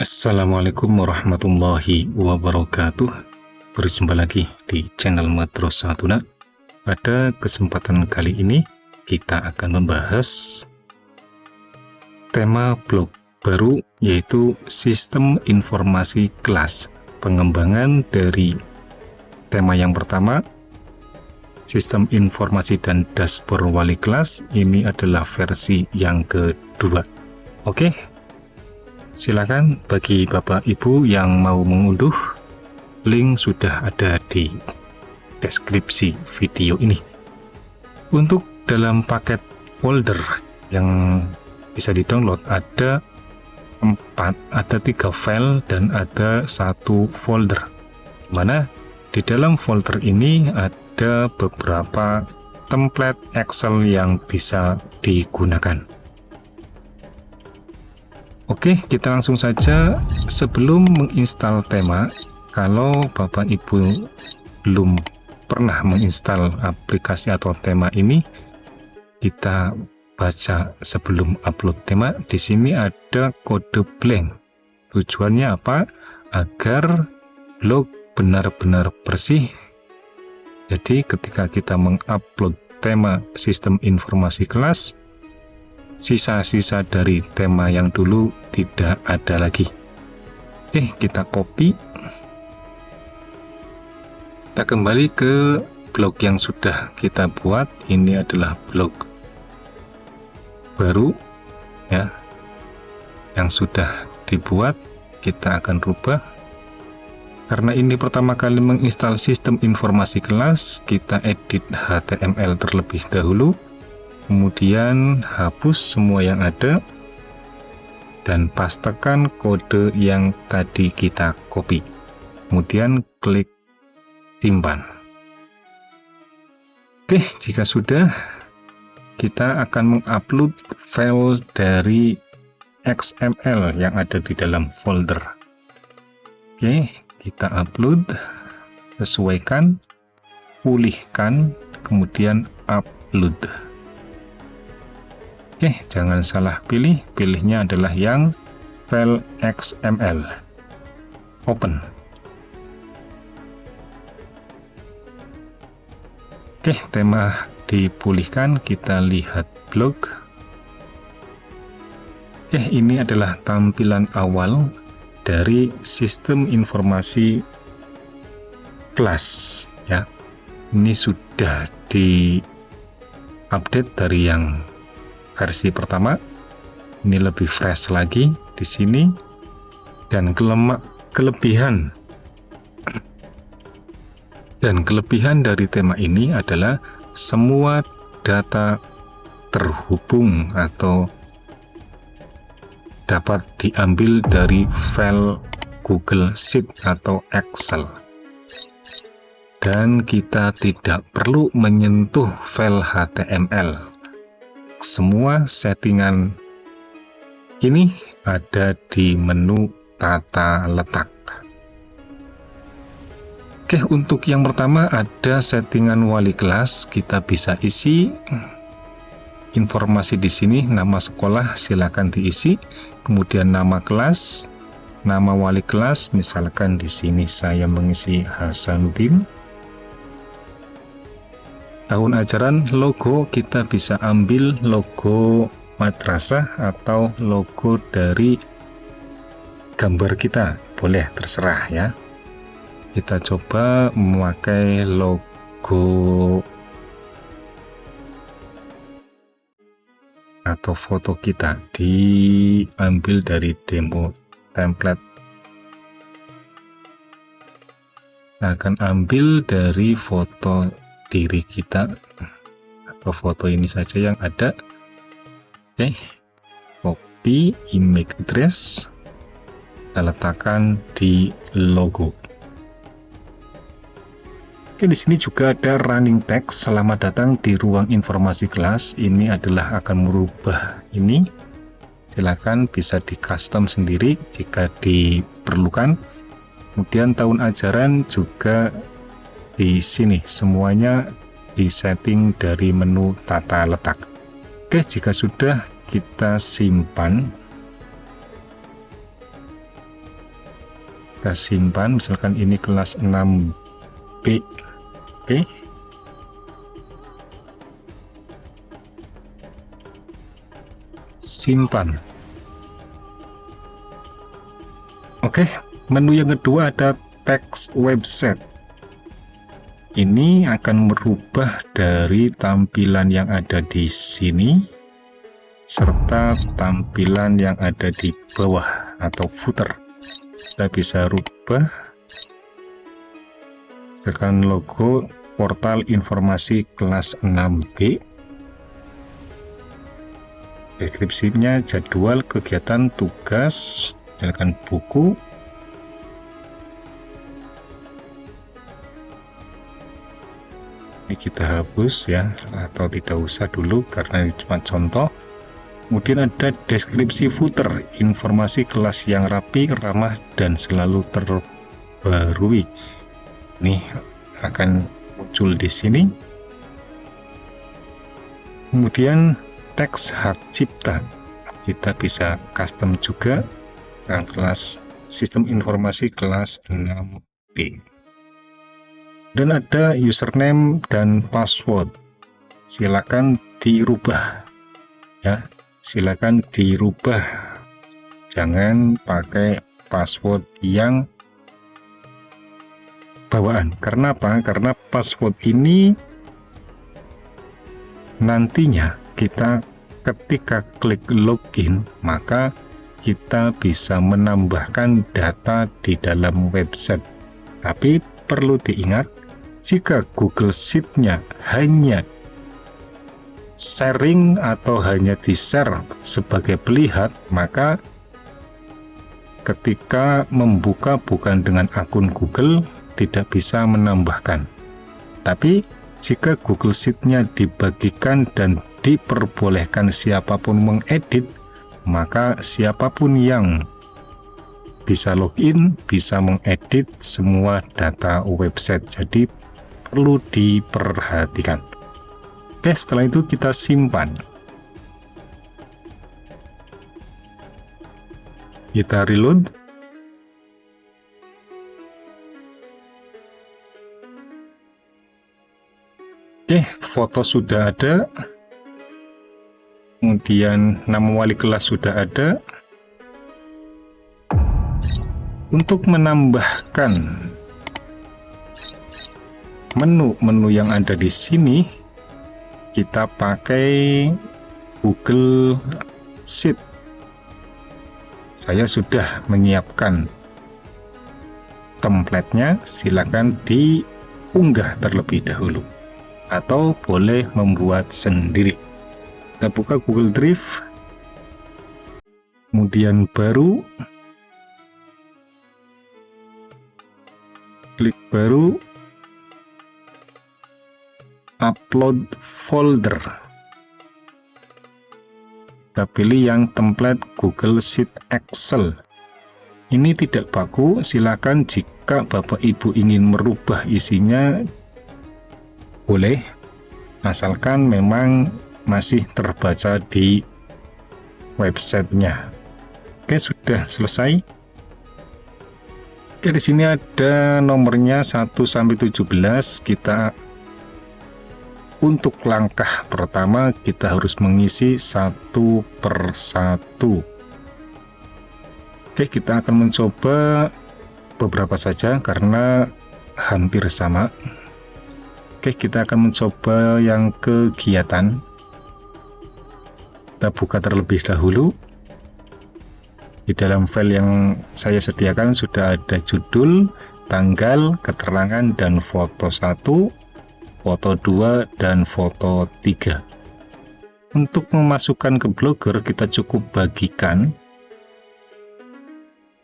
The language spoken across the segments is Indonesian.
Assalamualaikum warahmatullahi wabarakatuh. Berjumpa lagi di channel Madrasah Tuna. Pada kesempatan kali ini kita akan membahas tema blog baru, yaitu sistem informasi kelas. Pengembangan dari tema yang pertama, sistem informasi dan dashboard wali kelas. Ini adalah versi yang kedua. Oke, silakan bagi Bapak Ibu yang mau mengunduh, link sudah ada di deskripsi video ini. Untuk dalam paket folder yang bisa di-download ada 3 file dan ada 1 folder. Mana di dalam folder ini ada beberapa template Excel yang bisa digunakan. Oke, kita langsung saja. Sebelum menginstal tema, kalau Bapak Ibu belum pernah menginstal aplikasi atau tema ini, kita baca sebelum upload tema. Di sini ada kode blank. Tujuannya apa? Agar blog benar-benar bersih. Jadi ketika kita mengupload tema sistem informasi kelas, sisa-sisa dari tema yang dulu tidak ada lagi. Oke, kita copy. Kita kembali ke blog yang sudah kita buat. Ini adalah blog baru ya, yang sudah dibuat. Kita akan rubah. Karena ini pertama kali menginstal sistem informasi kelas, kita edit HTML terlebih dahulu. Kemudian hapus semua yang ada dan pastekan kode yang tadi kita copy. Kemudian klik simpan. Oke, jika sudah, kita akan mengupload file dari XML yang ada di dalam folder. Oke, kita upload, sesuaikan, pulihkan, kemudian upload. Oke, jangan salah pilih. Pilihnya adalah yang file XML. Open. Oke, tema dipulihkan. Kita lihat blog. Oke, ini adalah tampilan awal dari sistem informasi kelas ya. Ini sudah di-update dari yang versi pertama. Ini lebih fresh lagi di sini. Dan kelebihan dari tema ini adalah semua data terhubung atau dapat diambil dari file Google Sheet atau Excel. Dan kita tidak perlu menyentuh file HTML. Semua settingan ini ada di menu tata letak. Oke, untuk yang pertama ada settingan wali kelas. Kita bisa isi informasi di sini. Nama sekolah silakan diisi, kemudian nama kelas, nama wali kelas. Misalkan di sini saya mengisi Hasanuddin. Tahun ajaran, logo kita bisa ambil logo madrasah atau logo dari gambar kita, boleh, terserah ya. Kita coba memakai logo atau foto kita, diambil dari demo template. Kita akan ambil dari foto diri kita atau foto ini saja yang ada. Oke, copy image address, kita letakkan di logo. Oke, di sini juga ada running text. Selamat datang di ruang informasi kelas. Ini adalah akan merubah ini. Silakan bisa di custom sendiri jika diperlukan. Kemudian tahun ajaran juga di sini semuanya disetting dari menu tata letak. Oke, jika sudah kita simpan. Kita simpan, misalkan ini kelas 6B. Oke. Simpan. Oke, menu yang kedua ada text website. Ini akan merubah dari tampilan yang ada di sini serta tampilan yang ada di bawah atau footer. Kita bisa rubah misalkan logo portal informasi kelas 6B, deskripsinya, jadwal, kegiatan, tugas, misalkan buku. Ini kita hapus ya, atau tidak usah dulu karena ini cuma contoh. Kemudian ada deskripsi footer, informasi kelas yang rapi, ramah, dan selalu terbarui. Ini akan muncul di sini. Kemudian teks hak cipta, kita bisa custom juga dengan kelas sistem informasi kelas 6B. Dan ada username dan password, silakan dirubah ya, silakan dirubah, jangan pakai password yang bawaan. Karena apa? Karena password ini nantinya kita ketika klik login, maka kita bisa menambahkan data di dalam website. Tapi perlu diingat, jika Google Sheet-nya hanya sharing atau hanya di-share sebagai pelihat, maka ketika membuka bukan dengan akun Google tidak bisa menambahkan. Tapi jika Google Sheet-nya dibagikan dan diperbolehkan siapapun mengedit, maka siapapun yang bisa login bisa mengedit semua data website. Jadi perlu diperhatikan. Oke, setelah itu kita simpan. Kita reload. Oke, foto sudah ada. Kemudian nama wali kelas sudah ada. Untuk menambahkan menu-menu yang ada di sini, kita pakai Google Sheet. Saya sudah menyiapkan template-nya, silakan diunggah terlebih dahulu atau boleh membuat sendiri. Kita buka Google Drive, kemudian baru, klik baru, upload folder. Kita pilih yang template Google Sheet Excel. Ini tidak baku, silakan jika Bapak Ibu ingin merubah isinya boleh, asalkan memang masih terbaca di websitenya. Oke, sudah selesai. Oke, di sini ada nomornya 1 sampai 17. Kita untuk langkah pertama kita harus mengisi satu per satu. Oke, kita akan mencoba beberapa saja karena hampir sama. Oke, kita akan mencoba yang kegiatan. Kita buka terlebih dahulu. Di dalam file yang saya sediakan sudah ada judul, tanggal, keterangan, dan foto 1, foto 2, dan foto 3. Untuk memasukkan ke Blogger, kita cukup bagikan.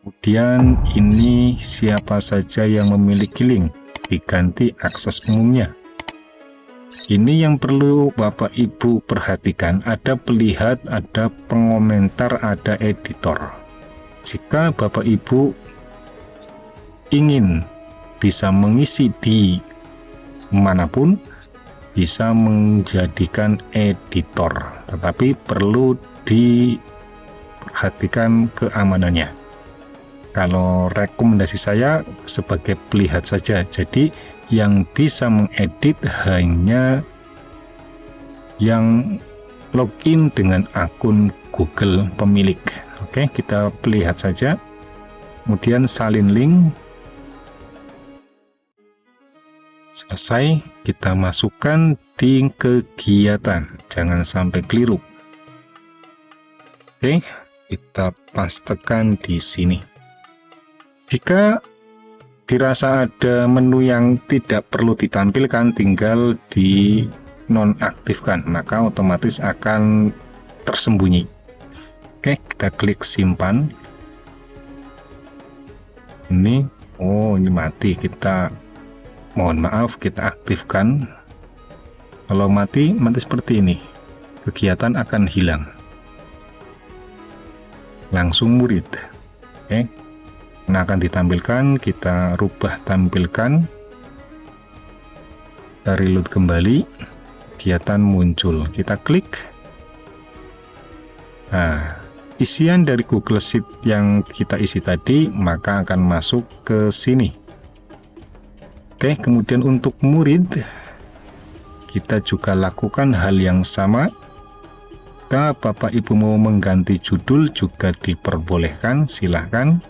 Kemudian ini siapa saja yang memiliki link, diganti akses umumnya. Ini yang perlu Bapak Ibu perhatikan, ada pelihat, ada pengomentar, ada editor. Jika Bapak Ibu ingin bisa mengisi di manapun, bisa menjadikan editor, tetapi perlu diperhatikan keamanannya. Kalau rekomendasi saya sebagai pelihat saja, jadi yang bisa mengedit hanya yang login dengan akun Google pemilik. Oke, kita pelihat saja. Kemudian salin link. Selesai, kita masukkan di kegiatan. Jangan sampai keliru. Oke, kita pastekan di sini. Jika dirasa ada menu yang tidak perlu ditampilkan, tinggal di nonaktifkan, maka otomatis akan tersembunyi. Oke, kita klik simpan. Ini mati. Kita mohon maaf, kita aktifkan. Kalau mati seperti ini, kegiatan akan hilang. Langsung murid. Oke, nah akan ditampilkan, kita rubah tampilkan, kita reload kembali, kegiatan muncul, kita klik. Nah, isian dari Google Sheet yang kita isi tadi maka akan masuk ke sini. Oke, kemudian untuk murid kita juga lakukan hal yang sama. Jika Bapak Ibu mau mengganti judul juga diperbolehkan, silahkan.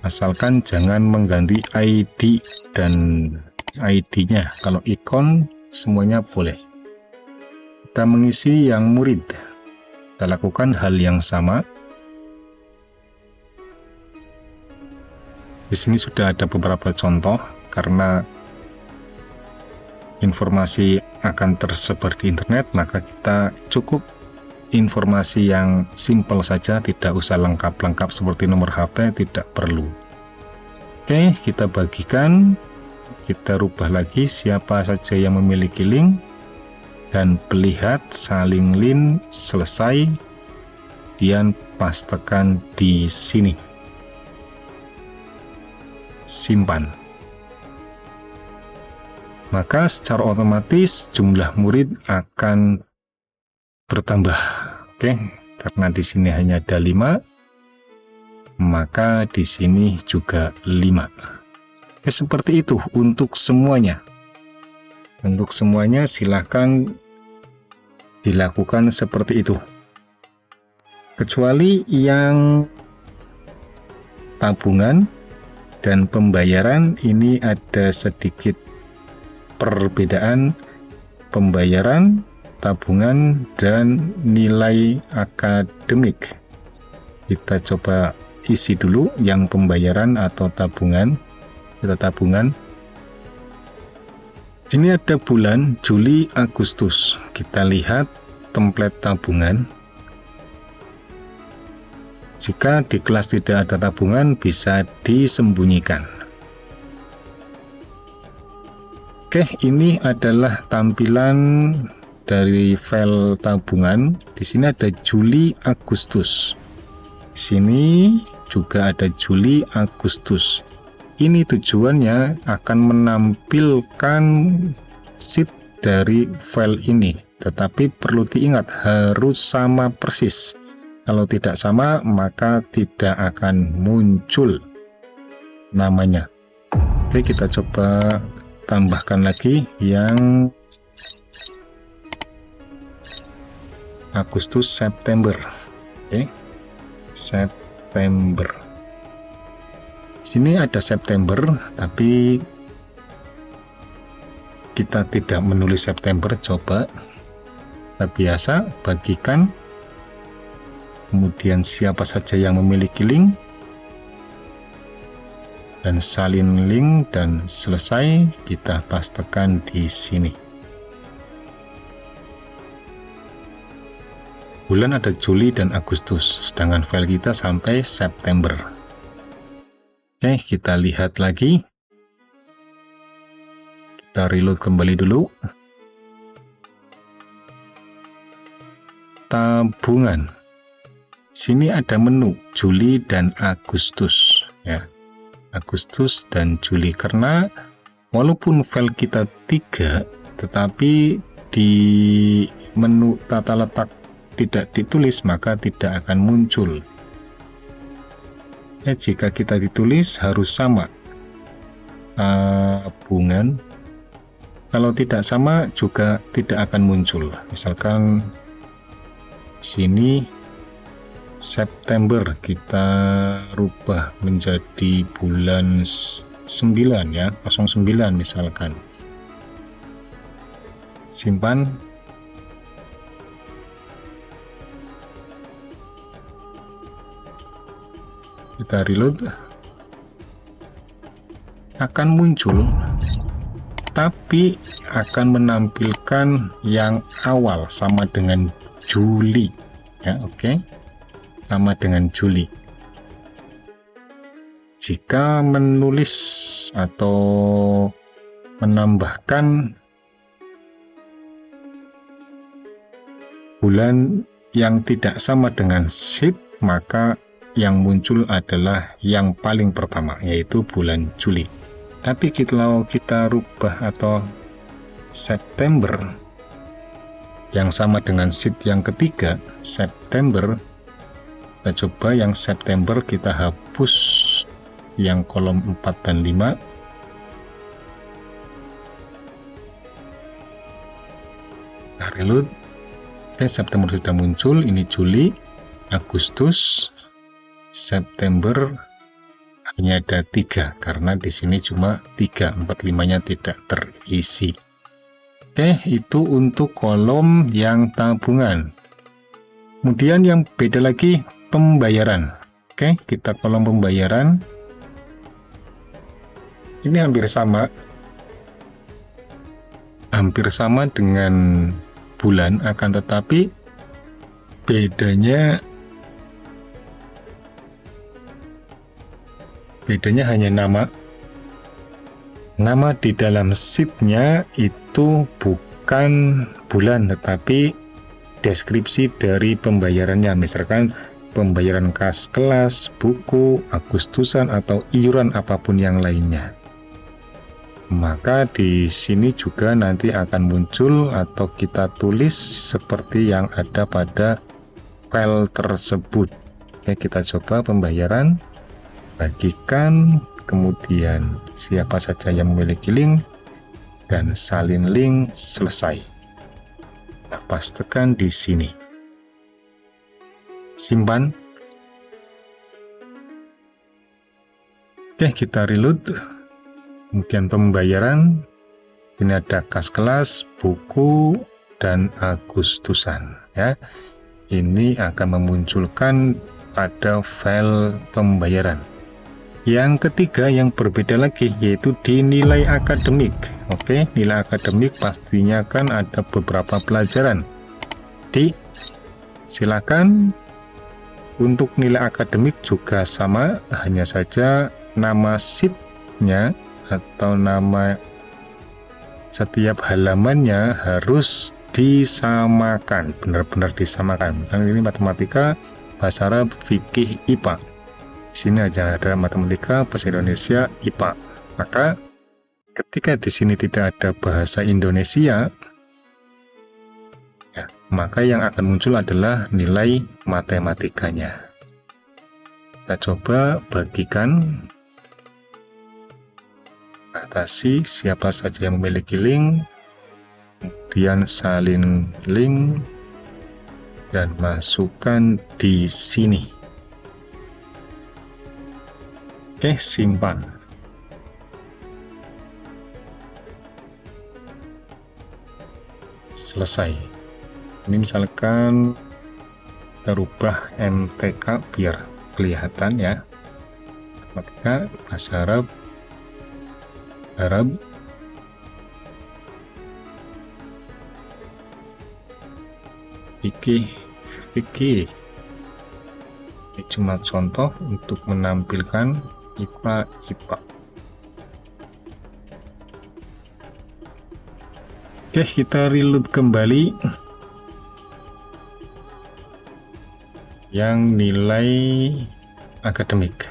Asalkan jangan mengganti ID dan ID-nya. Kalau ikon semuanya boleh. Kita mengisi yang murid. Kita lakukan hal yang sama. Di sini sudah ada beberapa contoh karena informasi akan tersebar di internet, maka kita cukup informasi yang simpel saja, tidak usah lengkap-lengkap seperti nomor HP, tidak perlu. Oke, kita bagikan, kita rubah lagi siapa saja yang memiliki link, dan pelihat salin link selesai, kemudian pastekan di sini. Simpan. Maka secara otomatis jumlah murid akan bertambah. Oke, karena di sini hanya ada 5, maka di sini juga 5. Oke, seperti itu untuk semuanya. Untuk semuanya silahkan dilakukan seperti itu. Kecuali yang tabungan dan pembayaran, ini ada sedikit perbedaan. Pembayaran, tabungan, dan nilai akademik. Kita coba isi dulu yang pembayaran atau tabungan. Kita tabungan. Sini ada bulan Juli, Agustus. Kita lihat template tabungan. Jika di kelas tidak ada tabungan, bisa disembunyikan. Oke, ini adalah tampilan dari file tabungan. Di sini ada Juli, Agustus. Di sini juga ada Juli, Agustus. Ini tujuannya akan menampilkan sheet dari file ini. Tetapi perlu diingat, harus sama persis. Kalau tidak sama, maka tidak akan muncul namanya. Oke, kita coba tambahkan lagi yang Agustus, September. Oke, September. Sini ada September, tapi kita tidak menulis September. Coba kita biasa bagikan, kemudian siapa saja yang memiliki link, dan salin link, dan selesai, kita pastekan di sini. Bulan ada Juli dan Agustus, sedangkan file kita sampai September. Oke, kita lihat lagi. Kita reload kembali dulu. Tabungan. Sini ada menu Juli dan Agustus, ya. Agustus dan Juli, karena walaupun file kita 3, tetapi di menu tata letak tidak ditulis, maka tidak akan muncul. Jika kita ditulis harus sama tabungan. Kalau tidak sama juga tidak akan muncul. Misalkan sini September kita rubah menjadi bulan 9 ya, 09 misalkan. Simpan. Kita reload. Akan muncul, tapi akan menampilkan yang awal sama dengan Juli ya, oke. Sama dengan Juli. Jika menulis atau menambahkan bulan yang tidak sama dengan sheet, maka yang muncul adalah yang paling pertama, yaitu bulan Juli. Tapi kalau kita rubah atau September yang sama dengan sheet yang ketiga, September, kita coba yang September, kita hapus yang kolom 4 dan 5. Nah, reload. Oke, September sudah muncul. Ini Juli, Agustus, September hanya ada 3 karena di sini cuma 3, 4, 5-nya tidak terisi. Oke, itu untuk kolom yang tabungan. Kemudian yang beda lagi pembayaran. Oke, kita kolom pembayaran. Ini hampir sama dengan bulan, akan tetapi bedanya hanya nama di dalam sheet-nya itu bukan bulan, tetapi deskripsi dari pembayarannya, misalkan pembayaran kas kelas, buku, Agustusan, atau iuran apapun yang lainnya. Maka di sini juga nanti akan muncul atau kita tulis seperti yang ada pada file tersebut. Oke, kita coba pembayaran, bagikan, kemudian siapa saja yang memiliki link, dan salin link, selesai. Nah, pastikan di sini. Simpan. Oke, kita reload. Kemudian pembayaran. Ini ada kas kelas, buku, dan Agustusan ya. Ini akan memunculkan pada file pembayaran. Yang ketiga yang berbeda lagi yaitu di nilai akademik. Oke, nilai akademik pastinya kan ada beberapa pelajaran. Silakan untuk nilai akademik juga sama, hanya saja nama sheet-nya atau nama setiap halamannya harus disamakan, benar-benar disamakan. Kan ini matematika, bahasa Arab, fikih, IPA. Di sini aja ada matematika, bahasa Indonesia, IPA. Maka ketika di sini tidak ada bahasa Indonesia, ya, maka yang akan muncul adalah nilai matematikanya. Kita coba bagikan, batasi siapa saja yang memiliki link, kemudian salin link, dan masukkan di sini. Oke, simpan. Selesai. Ini misalkan kita rubah MTK biar kelihatan ya. Maka bahasa Arab, fikih. Ini cuma contoh untuk menampilkan IPA. Oke, kita reload kembali. Yang nilai akademik.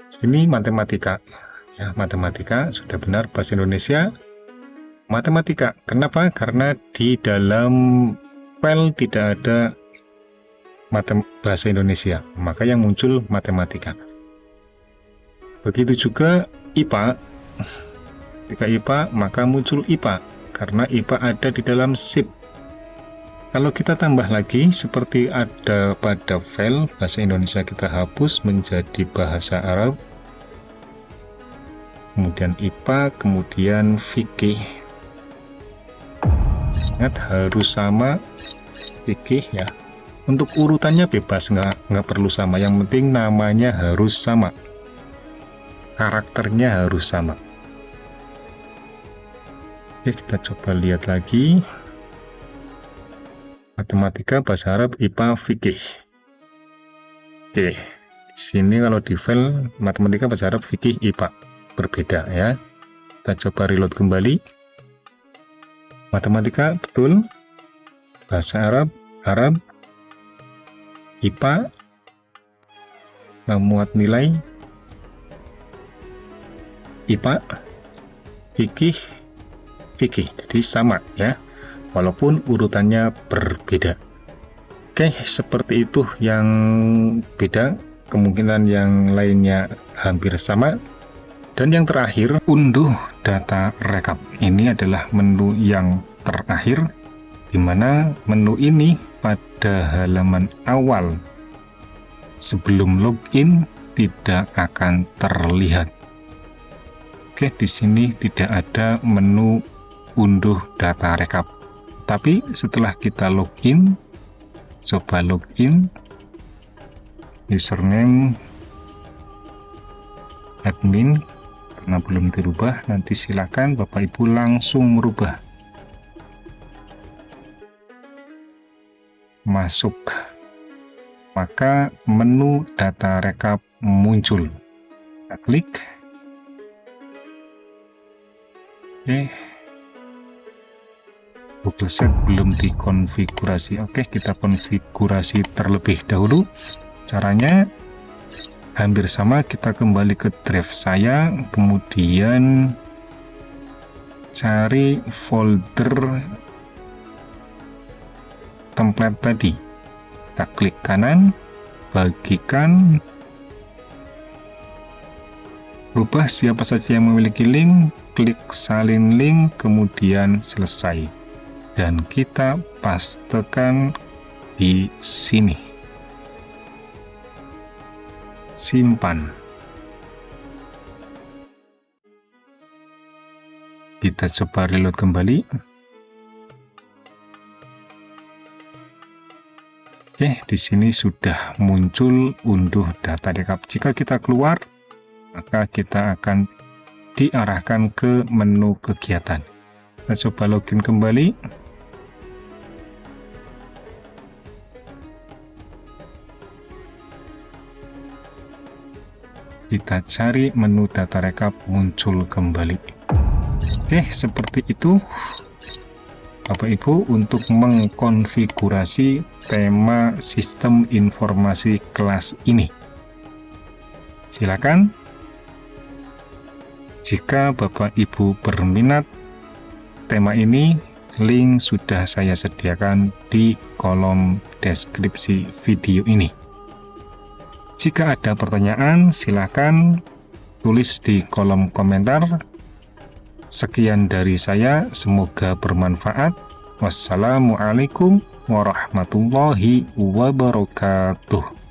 Sini matematika. Ya, matematika sudah benar, bahasa Indonesia matematika. Kenapa? Karena di dalam file tidak ada bahasa Indonesia, maka yang muncul matematika. Begitu juga IPA. Ketika IPA, maka muncul IPA, karena IPA ada di dalam SIP. Kalau kita tambah lagi, seperti ada pada file bahasa Indonesia, kita hapus menjadi bahasa Arab, kemudian IPA, kemudian fikih. Ingat, harus sama fikih ya. Untuk urutannya bebas, nggak perlu sama. Yang penting namanya harus sama, karakternya harus sama. Oke, kita coba lihat lagi. Matematika, bahasa Arab, IPA, fikih. Oke, di sini kalau di file matematika, bahasa Arab, fikih, IPA berbeda ya. Kita coba reload kembali. Matematika betul, bahasa Arab, IPA, memuat nilai, IPA, fikih, jadi sama ya, walaupun urutannya berbeda. Oke, seperti itu yang beda, kemungkinan yang lainnya hampir sama. Dan yang terakhir, unduh data rekap. Ini adalah menu yang terakhir, di mana menu ini pada halaman awal sebelum login tidak akan terlihat. Oke, di sini tidak ada menu unduh data rekap. Tapi setelah kita login, coba login, username admin karena belum dirubah, nanti silakan Bapak Ibu langsung merubah. Masuk, maka menu data rekap muncul. Kita klik. Oke, Google Sheet belum dikonfigurasi. Oke, kita konfigurasi terlebih dahulu. Caranya hampir sama, kita kembali ke drive saya, kemudian cari folder template tadi. Kita klik kanan, bagikan, rubah siapa saja yang memiliki link, klik salin link, kemudian selesai. Dan kita pastekan di sini. Simpan. Kita coba reload kembali. Oke, di sini sudah muncul unduh data rekap. Jika kita keluar, maka kita akan diarahkan ke menu kegiatan. Kita coba login kembali. Kita cari menu data rekap, muncul kembali. Oke, seperti itu Bapak Ibu untuk mengkonfigurasi tema sistem informasi kelas ini. Silakan jika Bapak Ibu berminat tema ini, link sudah saya sediakan di kolom deskripsi video ini. Jika ada pertanyaan, silakan tulis di kolom komentar. Sekian dari saya, semoga bermanfaat. Wassalamualaikum warahmatullahi wabarakatuh.